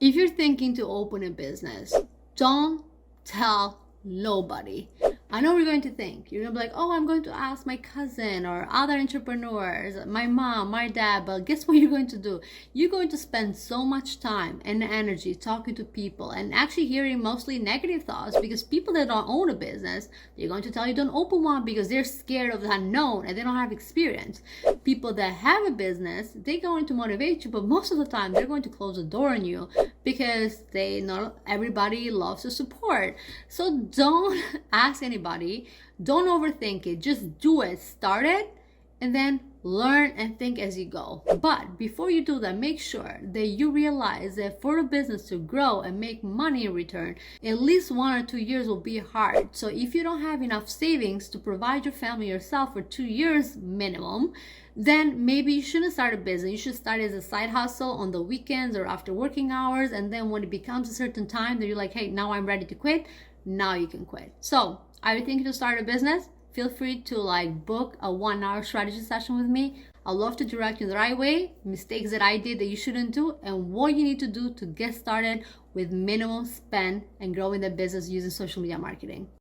If you're thinking to open a business, don't tell nobody. I know what you're going to think. You're going to be like, oh, I'm going to ask my cousin or other entrepreneurs, my mom, my dad. But guess what you're going to do? You're going to spend so much time and energy talking to people and actually hearing mostly negative thoughts, because people that don't own a business, they're going to tell you don't open one because they're scared of the unknown and they don't have experience. People that have a business, they're going to motivate you, but most of the time they're going to close the door on you because they know everybody loves to support. So don't ask anybody, don't overthink it, just do it, start it, and then learn and think as you go. But before you do that, make sure that you realize that for a business to grow and make money in return, at least 1 or 2 years will be hard. So if you don't have enough savings to provide your family yourself for 2 years minimum, then maybe you shouldn't start a business. You should start as a side hustle on the weekends or after working hours, and then when it becomes a certain time that you're like, hey, now I'm ready to quit, now you can quit. So are you thinking to start a business? Feel free to book a 1-hour strategy session with me. I'd love to direct you the right way, mistakes that I did that you shouldn't do, and what you need to do to get started with minimal spend and growing the business using social media marketing.